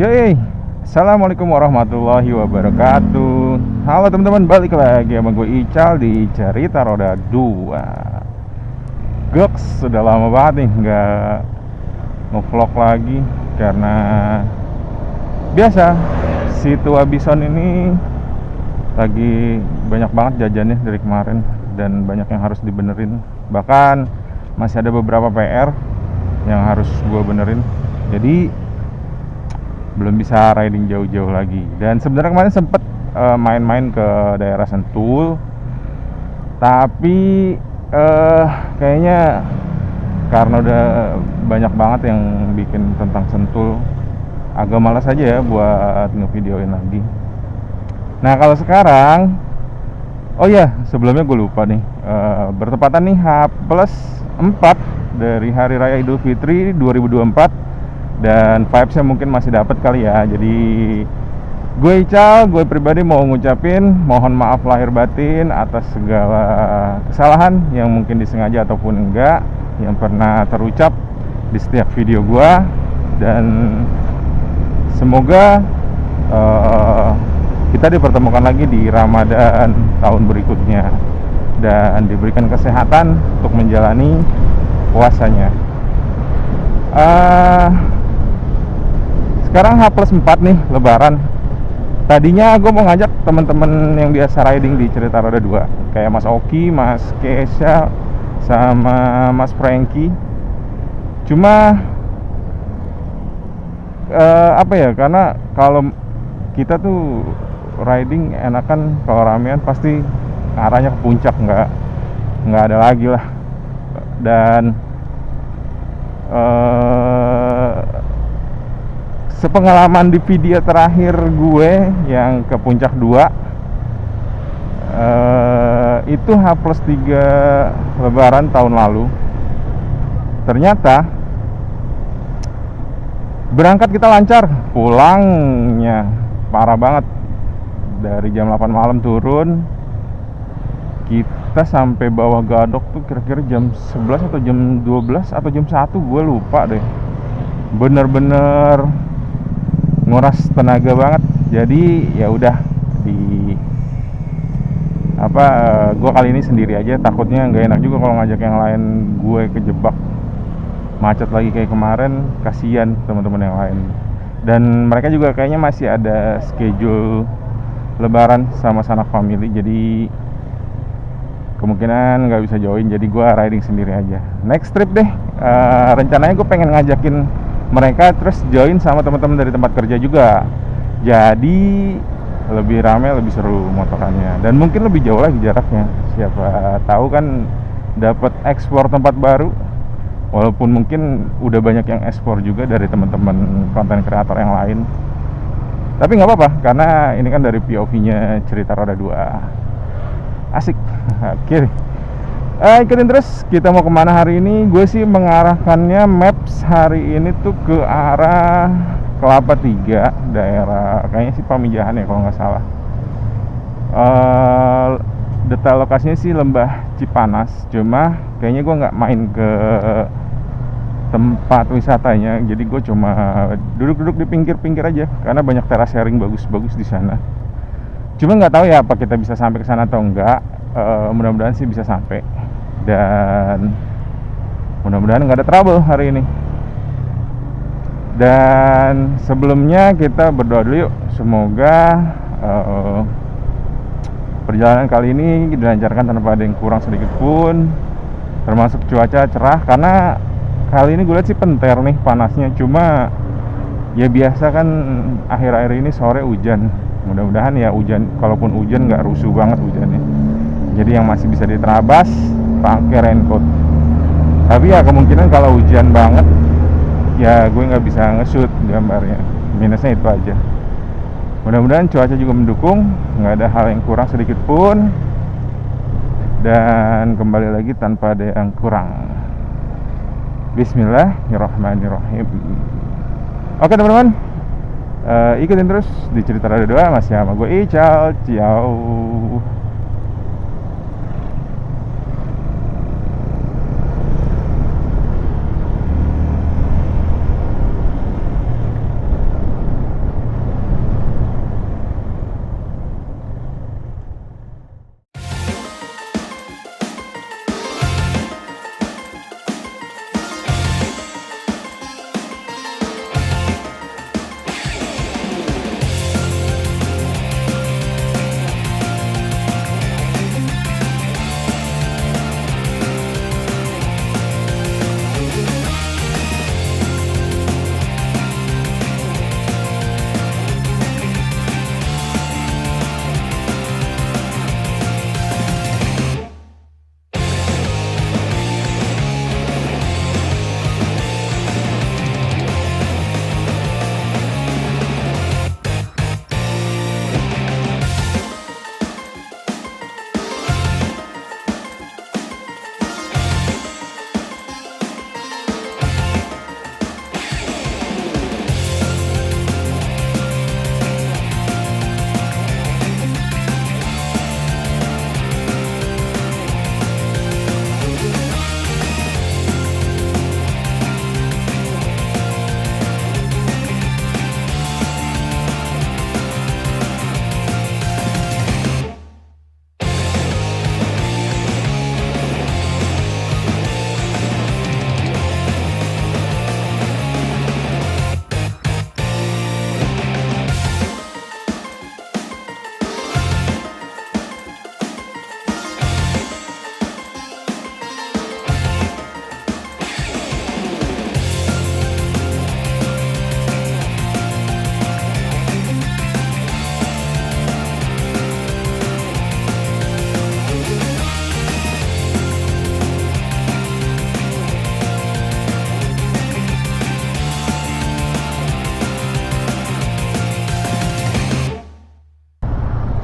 Yoi, Assalamualaikum warahmatullahi wabarakatuh. Halo teman-teman, balik lagi sama gue Ical di Cerita Roda 2. Goks, sudah lama banget nih nggak nge-vlog lagi. Karena biasa, si tua Bison ini lagi banyak banget jajannya dari kemarin. Dan banyak yang harus dibenerin. Bahkan masih ada beberapa PR yang harus gue benerin. Jadi belum bisa riding jauh-jauh lagi. Dan sebenarnya kemarin sempet main-main ke daerah Sentul, tapi kayaknya karena udah banyak banget yang bikin tentang Sentul, agak malas aja ya buat ngevideoin lagi. Nah kalau sekarang, oh ya sebelumnya gue lupa nih, bertepatan nih H+4 dari Hari Raya Idul Fitri 2024. Dan vibesnya mungkin masih dapat kali ya. Jadi gue Ical, gue pribadi mau ngucapin mohon maaf lahir batin atas segala kesalahan yang mungkin disengaja ataupun enggak, yang pernah terucap di setiap video gue. Dan semoga kita dipertemukan lagi di Ramadan tahun berikutnya dan diberikan kesehatan untuk menjalani puasanya. Sekarang H+4 nih, Lebaran. Tadinya gue mau ngajak teman-teman yang biasa riding di Cerita Roda 2, kayak Mas Oki, Mas Kesha, sama Mas Franky. Cuma apa ya, karena kalau kita tuh riding enakan kalau ramean pasti arahnya ke puncak, nggak ada lagi lah. Dan sepengalaman di video terakhir gue yang ke puncak 2 itu H+3 Lebaran tahun lalu. Ternyata berangkat kita lancar, pulangnya parah banget. Dari jam 8 malam turun, kita sampai bawah Gadok tuh kira-kira jam 11 atau jam 12 atau jam 1, gue lupa deh. Bener-bener nguras tenaga banget. Jadi ya udah gue kali ini sendiri aja. Takutnya nggak enak juga kalau ngajak yang lain, gue kejebak macet lagi kayak kemarin. Kasian teman-teman yang lain. Dan mereka juga kayaknya masih ada schedule Lebaran sama sanak family, jadi kemungkinan nggak bisa join. Jadi gue riding sendiri aja. Next trip deh, rencananya gue pengen ngajakin mereka terus join sama teman-teman dari tempat kerja juga. Jadi lebih ramai, lebih seru motorannya, dan mungkin lebih jauh lagi jaraknya. Siapa tahu kan dapat eksplor tempat baru. Walaupun mungkin udah banyak yang ekspor juga dari teman-teman konten kreator yang lain. Tapi nggak apa-apa, karena ini kan dari POV-nya Cerita Roda 2. Asik. Oke. Ikutin terus, kita mau kemana hari ini. Gue sih mengarahkannya maps hari ini tuh ke arah Kelapa 3, daerah kayaknya sih Pamijahan ya kalau nggak salah. Detail lokasinya sih Lembah Cipanas, cuma kayaknya gue nggak main ke tempat wisatanya. Jadi gue cuma duduk-duduk di pinggir-pinggir aja, karena banyak teras sharing bagus-bagus di sana. Cuma nggak tahu ya apa kita bisa sampai ke sana atau enggak. Mudah-mudahan sih bisa sampai, dan mudah-mudahan nggak ada trouble hari ini. Dan sebelumnya kita berdoa dulu yuk, semoga perjalanan kali ini dilancarkan tanpa ada yang kurang sedikit pun, termasuk cuaca cerah. Karena kali ini gue lihat sih penter nih panasnya, cuma ya biasa kan akhir-akhir ini sore hujan. Mudah-mudahan ya hujan, kalaupun hujan nggak rusuh banget hujannya. Jadi yang masih bisa diterabas pakai raincoat. Tapi ya kemungkinan kalau hujan banget ya gue nggak bisa nge-shoot gambarnya. Minusnya itu aja. Mudah-mudahan cuaca juga mendukung, nggak ada hal yang kurang sedikit pun, dan kembali lagi tanpa ada yang kurang. Bismillahirrahmanirrahim. Oke teman-teman, ikutin terus di Cerita Roda 2 masih sama gue Ical. Ciao.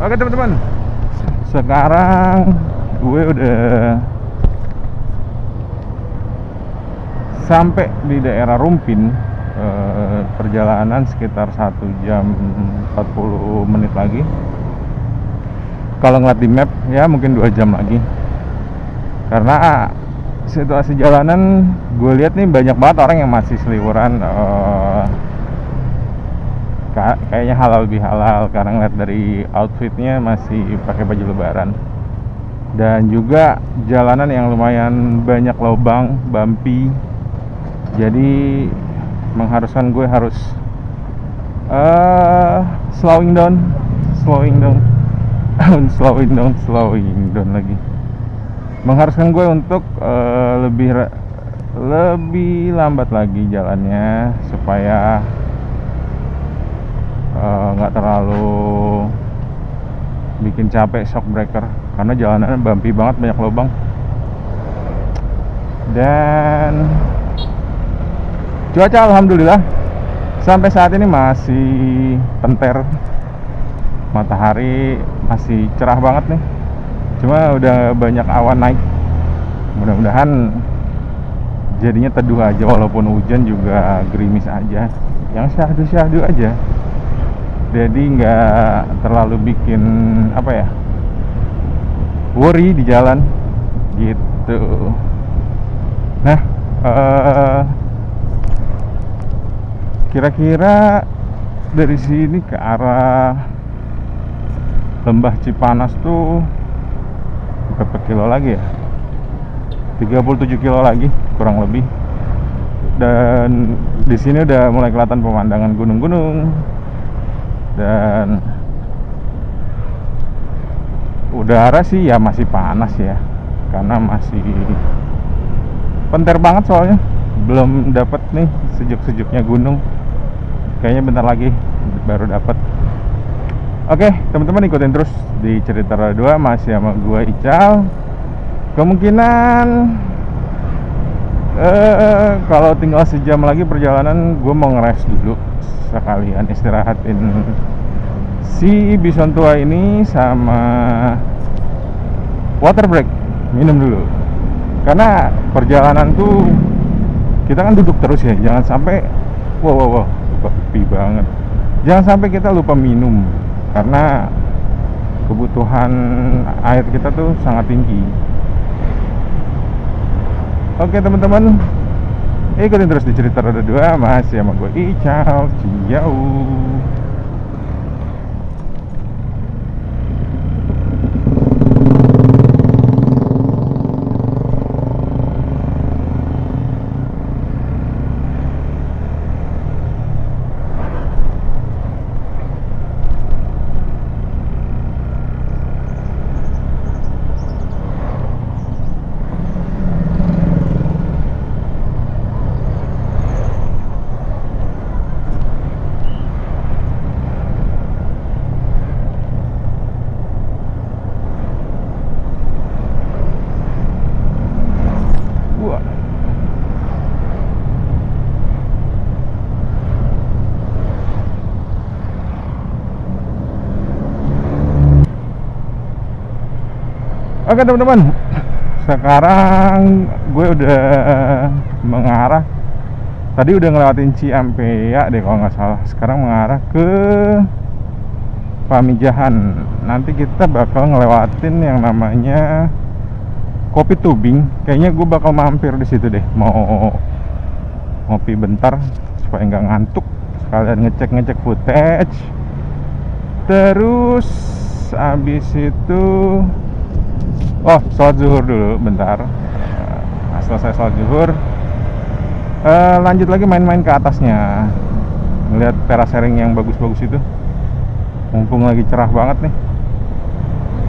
Oke teman-teman, sekarang gue udah sampai di daerah Rumpin. Perjalanan sekitar 1 jam 40 menit lagi. Kalau ngeliat di map ya mungkin 2 jam lagi. Karena situasi jalanan gue lihat nih banyak banget orang yang masih seliweran. Kayaknya halal lebih halal karena ngeliat dari outfitnya masih pakai baju lebaran. Dan juga jalanan yang lumayan banyak lubang, bumpy. Jadi mengharuskan gue harus slowing down lagi. Mengharuskan gue untuk lebih lambat lagi jalannya supaya nggak terlalu bikin capek, shock breaker, karena jalanannya bumpy banget, banyak lubang. Dan cuaca alhamdulillah sampai saat ini masih penter, matahari masih cerah banget nih, cuma udah banyak awan naik. Mudah-mudahan jadinya teduh aja, walaupun hujan juga gerimis aja, yang syahdu-syahdu aja, jadi nggak terlalu bikin worry di jalan gitu. Nah, kira-kira dari sini ke arah Lembah Cipanas tuh berapa kilo lagi ya? 37 kilo lagi kurang lebih. Dan di sini udah mulai kelihatan pemandangan gunung-gunung. Dan udara sih ya masih panas ya, karena masih penter banget soalnya. Belum dapat nih sejuk-sejuknya gunung. Kayaknya bentar lagi baru dapat. Oke, teman-teman ikutin terus di Cerita Roda 2 masih sama gua Ical. Kemungkinan kalau tinggal sejam lagi perjalanan, gue mau ngeres dulu sekalian istirahatin si bison tua ini sama water break, minum dulu. Karena perjalanan tuh kita kan duduk terus ya, jangan sampai wow sepi banget. Jangan sampai kita lupa minum, karena kebutuhan air kita tuh sangat tinggi. Oke teman-teman, ikutin terus di Cerita Roda 2 masih sama gue Ical. Ciao. Oke teman-teman, sekarang gue udah mengarah. Tadi udah ngelewatin Ciampea deh kalau nggak salah. Sekarang mengarah ke Pamijahan. Nanti kita bakal ngelewatin yang namanya Kopi Tubing. Kayaknya gue bakal mampir di situ deh. Mau ngopi bentar supaya nggak ngantuk. Sekalian ngecek footage. Terus abis itu sholat zuhur dulu bentar. Selesai sholat zuhur, lanjut lagi main-main ke atasnya, ngeliat terasering yang bagus-bagus itu. Mumpung lagi cerah banget nih.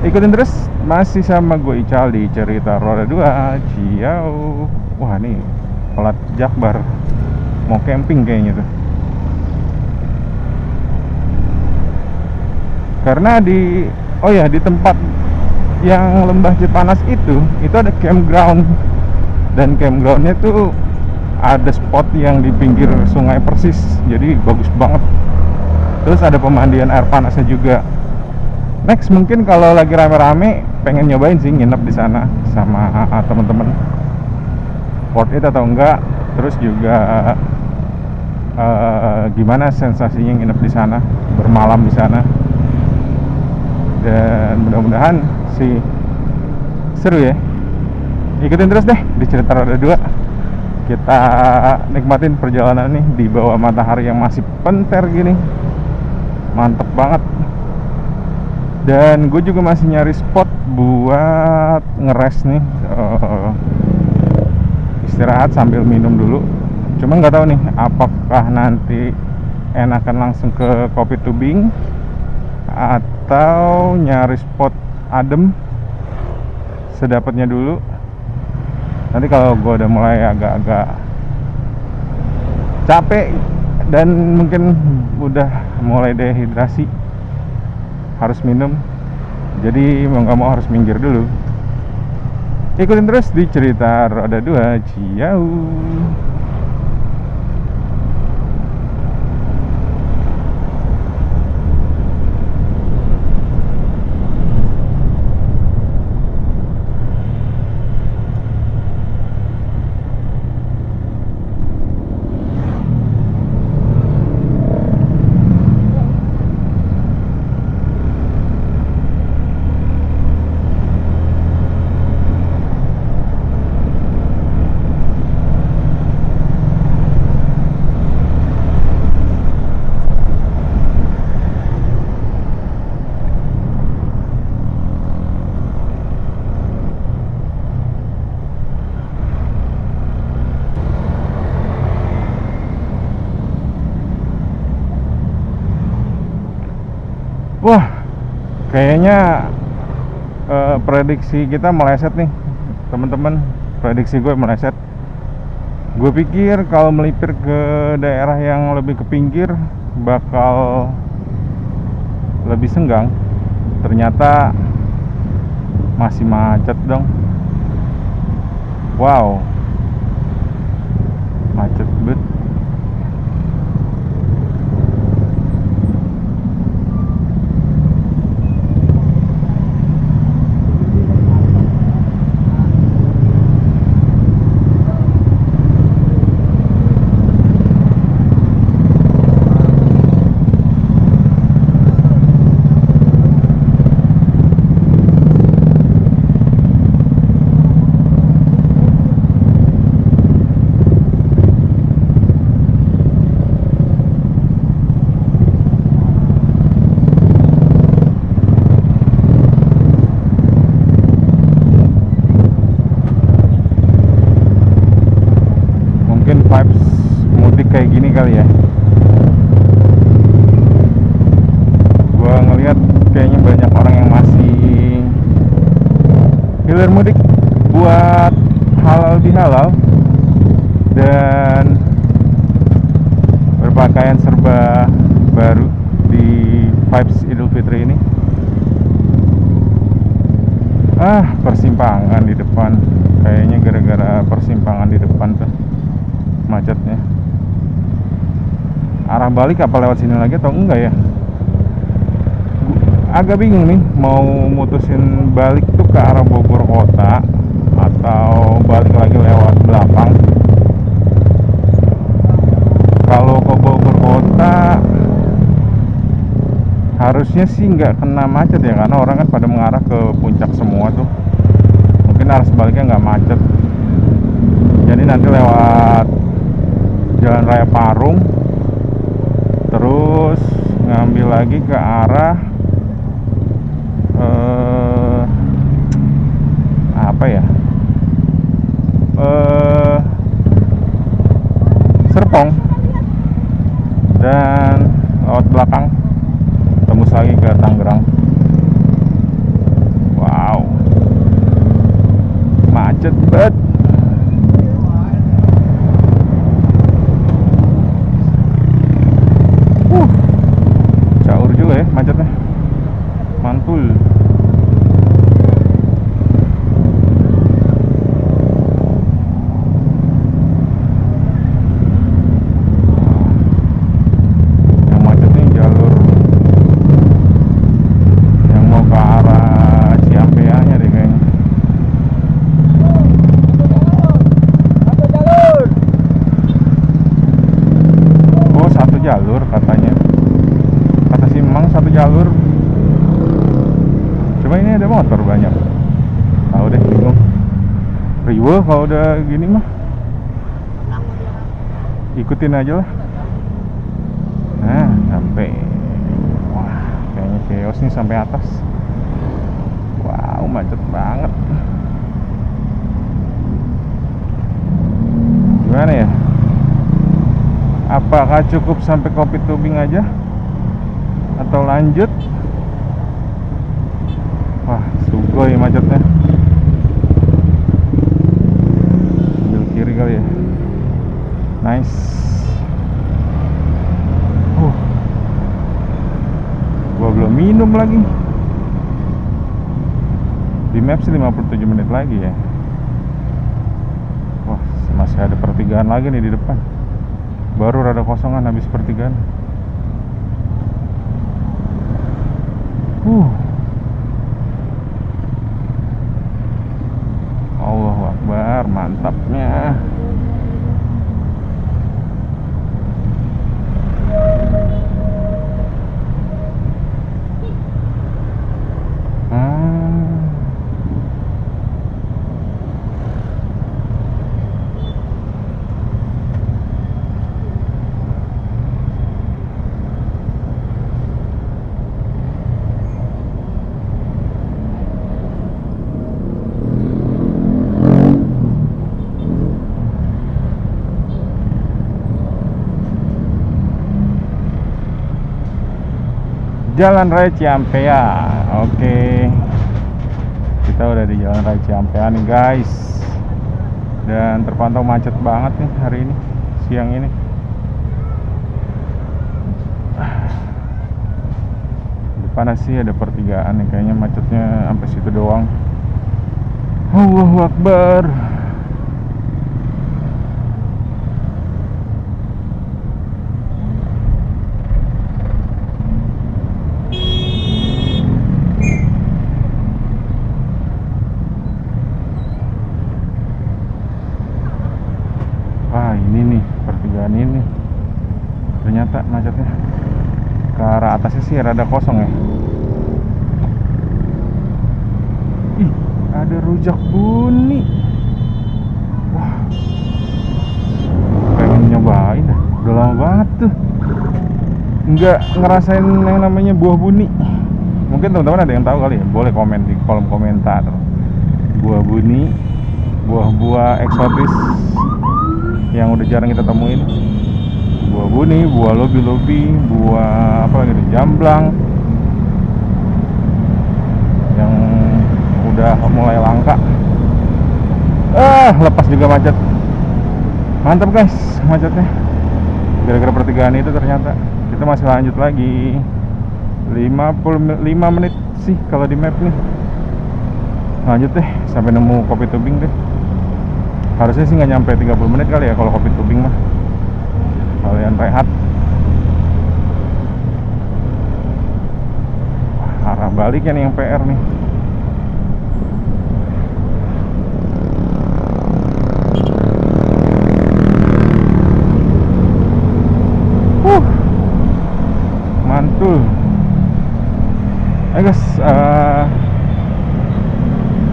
Ikutin terus masih sama gue Ical di Cerita Roda 2. Ciao. Wah nih pelat Jakbar mau camping kayaknya tuh. Karena di tempat yang Lembah Cipanas itu ada campground, dan campgroundnya tuh ada spot yang di pinggir sungai persis, jadi bagus banget. Terus ada pemandian air panasnya juga. Next mungkin kalau lagi rame-rame pengen nyobain sih nginep di sana sama temen-temen, worth it atau enggak. Terus juga gimana sensasinya nginep di sana, bermalam di sana. Dan mudah-mudahan sih seru ya. Ikutin terus deh di Cerita Roda 2. Kita nikmatin perjalanan nih di bawah matahari yang masih penter gini. Mantep banget. Dan gue juga masih nyari spot buat ngeres nih, istirahat sambil minum dulu. Cuma nggak tahu nih apakah nanti enakan langsung ke Kopi Tubing atau nyari spot adem sedapatnya dulu. Nanti kalau gue udah mulai agak-agak capek dan mungkin udah mulai dehidrasi, harus minum, jadi mau nggak mau harus minggir dulu. Ikutin terus di Cerita Roda 2. Ciao. Wah, kayaknya prediksi kita meleset nih teman-teman. Prediksi gue meleset. Gue pikir kalau melipir ke daerah yang lebih ke pinggir bakal lebih senggang. Ternyata masih macet dong. Wow, macet banget. Vibes mudik kayak gini kali ya. Gua ngeliat kayaknya banyak orang yang masih hilir mudik buat halal bihalal dan berpakaian serba baru di vibes Idul Fitri ini. Persimpangan di depan, kayaknya gara-gara persimpangan di depan tuh macetnya. Arah balik apa lewat sini lagi atau enggak ya? Agak bingung nih mau mutusin balik tuh ke arah Bogor kota atau balik lagi lewat belakang. Kalau ke Bogor kota harusnya sih nggak kena macet ya, karena orang kan pada mengarah ke puncak semua tuh. Mungkin arah sebaliknya nggak macet. Jadi nanti lewat Jalan Raya Parung, terus ngambil lagi ke arah apa ya, Serpong, dan lewat belakang tembus lagi ke Tangerang. Wow, macet banget. Caur juga ya macetnya, mantul. Yang macetnya jalur yang mau Gue kalau udah gini mah ikutin aja lah. Nah, sampai. Wah, kayaknya chaos nih sampai atas. Wow, macet banget. Gimana ya? Apakah cukup sampai Kopi Tubing aja? Atau lanjut? Wah, sugoi macetnya. Ambil kiri kali ya. Nice. Gua belum minum lagi. Di map sih 57 menit lagi ya. Wah, masih ada pertigaan lagi nih di depan. Baru rada kosongan habis pertigaan. Allahu Akbar, mantapnya. Jalan Raya Ciampea. Oke. Kita udah di Jalan Raya Ciampea nih, guys. Dan terpantau macet banget nih hari ini, siang ini. Depan sih ada pertigaan nih, kayaknya macetnya sampai situ doang. Allahu Akbar. Ini nih pertigaan ini ternyata macetnya. Ke arah atasnya sih rada kosong ya. Ih, ada rujak bunyi. Wah, pengen nyobain dah. Udah lama banget tuh nggak ngerasain yang namanya buah bunyi. Mungkin teman-teman ada yang tahu kali ya, boleh komen di kolom komentar. Buah bunyi, buah-buah eksotis yang udah jarang kita temuin. Buah buni, buah lobi-lobi, buah apa lagi nih, jamblang yang udah mulai langka. Lepas juga macet. Mantap guys macetnya. Gara-gara pertigaan itu ternyata. Kita masih lanjut lagi. 55 menit sih kalau di map nih. Lanjut deh sampai nemu Kopi Tubing deh. Harusnya sih nggak nyampe 30 menit kali ya kalau Kopi Tubing mah. Kalian rehat. Arah baliknya nih yang PR nih. Mantul. Ayo guys,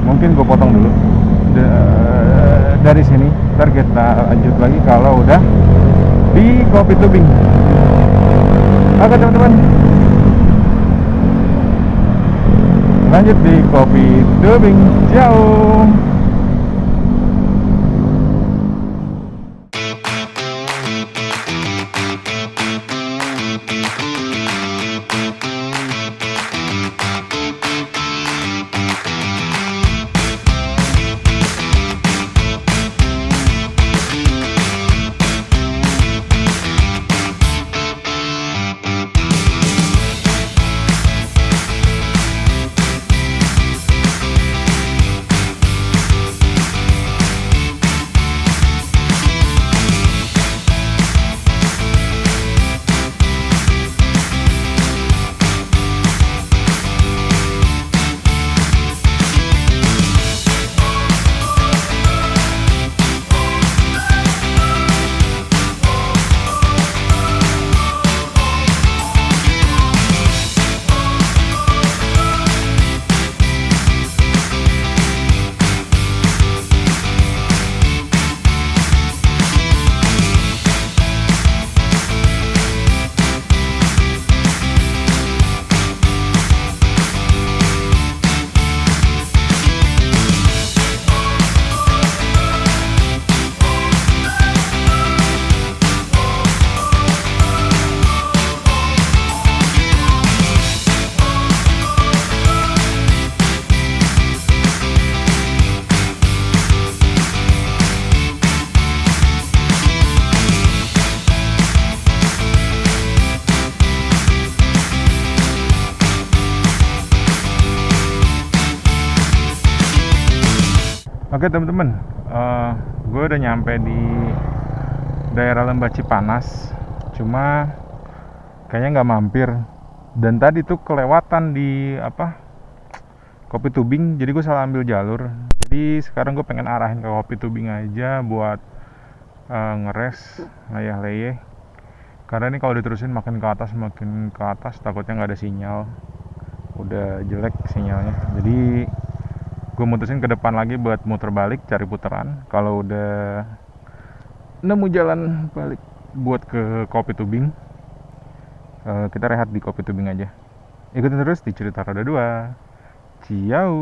mungkin gue potong dulu dari sini. Ntar kita lanjut lagi kalau udah di Kopi Tubing. Oke teman-teman, lanjut di Kopi Tubing. Ciao. Oke teman-teman, gue udah nyampe di daerah Lembah Cipanas, cuma kayaknya nggak mampir. Dan tadi tuh kelewatan di Kopi Tubing, jadi gue salah ambil jalur. Jadi sekarang gue pengen arahin ke Kopi Tubing aja buat ngeres leyeh-leyeh. Karena ini kalau diterusin makin ke atas takutnya nggak ada sinyal, udah jelek sinyalnya. Jadi gue mutusin ke depan lagi buat muter balik, cari puteran. Kalau udah nemu jalan balik buat ke Kopi Tubing, kita rehat di Kopi Tubing aja. Ikutin terus di Cerita Roda 2. Ciao.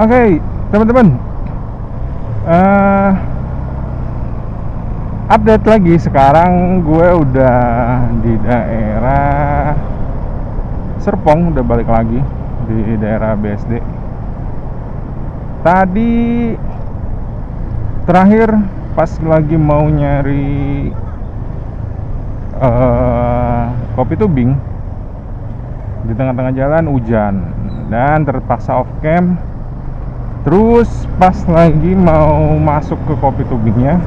Oke, teman-teman, update lagi. Sekarang gue udah di daerah Serpong, udah balik lagi di daerah BSD. Tadi terakhir pas lagi mau nyari Kopi Tubing, di tengah-tengah jalan hujan dan terpaksa off cam. Terus pas lagi mau masuk ke Kopi Tubingnya,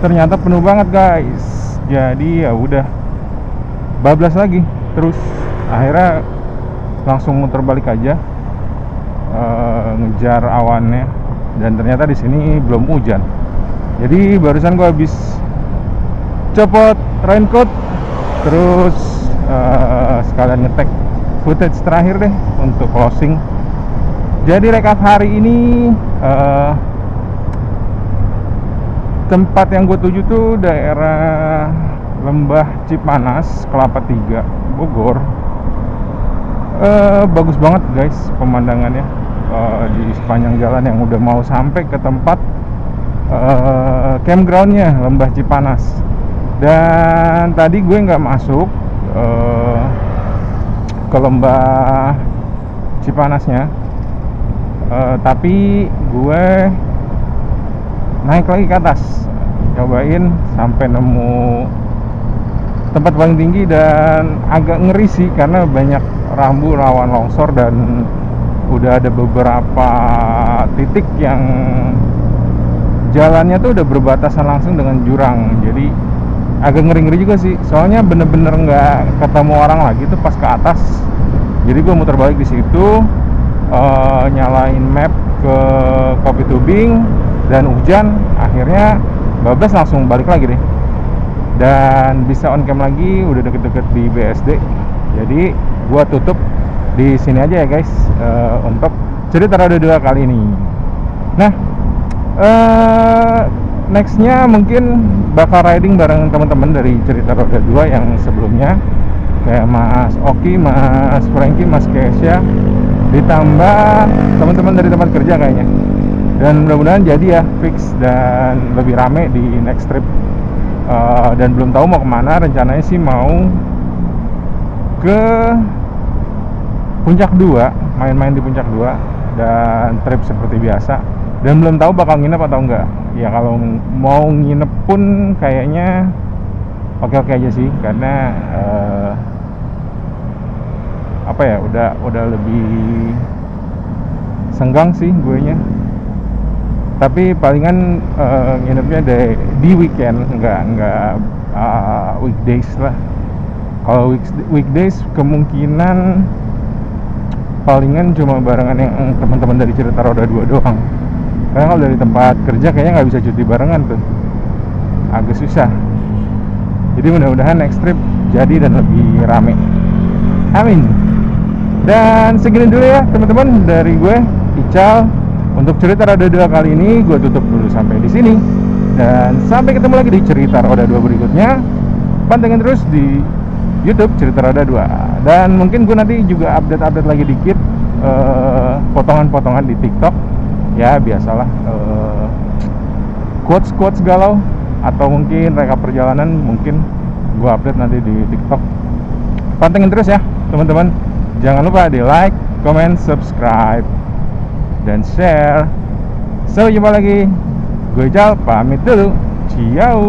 ternyata penuh banget guys. Jadi ya udah bablas lagi. Terus akhirnya langsung muter balik aja, ngejar awannya. Dan ternyata di sini belum hujan. Jadi barusan gue habis copot raincoat, terus sekalian ngetek footage terakhir deh untuk closing. Jadi rekap hari ini, tempat yang gue tuju tuh daerah Lembah Cipanas, Kelapa 3, Bogor. Bagus banget guys pemandangannya, di sepanjang jalan yang udah mau sampai ke tempat campgroundnya Lembah Cipanas. Dan tadi gue nggak masuk ke Lembah Cipanasnya, tapi gue naik lagi ke atas, cobain sampai nemu tempat paling tinggi. Dan agak ngeri sih karena banyak rambu rawan longsor, dan udah ada beberapa titik yang jalannya tuh udah berbatasan langsung dengan jurang. Jadi agak ngeri-ngeri juga sih, soalnya bener-bener nggak ketemu orang lagi tuh pas ke atas. Jadi gue muter balik di situ, nyalain map ke Kopi Tubing, dan hujan. Akhirnya bablas langsung balik lagi deh, dan bisa on cam lagi, udah deket-deket di BSD. Jadi gua tutup di sini aja ya guys, untuk Cerita Roda 2 kali ini. Nah, nextnya mungkin bakal riding bareng teman-teman dari Cerita Roda 2 yang sebelumnya, kayak Mas Oki, Mas Franky, Mas Kesya, ditambah teman-teman dari tempat kerja kayaknya. Dan mudah-mudahan jadi ya, fix dan lebih rame di next trip. Dan belum tahu mau kemana. Rencananya sih mau ke Puncak 2, main-main di Puncak 2 dan trip seperti biasa. Dan belum tahu bakal nginep atau enggak. Ya kalau mau nginep pun kayaknya oke-oke aja sih, karena apa ya, udah lebih senggang sih gue nya. Tapi palingan nginepnya di weekend, nggak weekdays lah. Kalau weekdays kemungkinan palingan cuma barengan yang teman-teman dari Cerita Roda 2 doang. Karena kalau dari tempat kerja kayaknya nggak bisa cuti barengan tuh, agak susah. Jadi mudah-mudahan next trip jadi dan lebih rame. Amin. Dan segini dulu ya teman-teman dari gue, Ical. Untuk Cerita Roda 2 kali ini gue tutup dulu sampai di sini. Dan sampai ketemu lagi di Cerita Roda 2 berikutnya. Pantengin terus di YouTube Cerita Roda 2. Dan mungkin gue nanti juga update lagi dikit potongan-potongan di TikTok. Ya biasalah, quotes galau atau mungkin rekap perjalanan mungkin gue update nanti di TikTok. Pantengin terus ya teman-teman. Jangan lupa di like, comment, subscribe, dan share. Sampai jumpa lagi. Gue Jal pamit dulu. Ciao.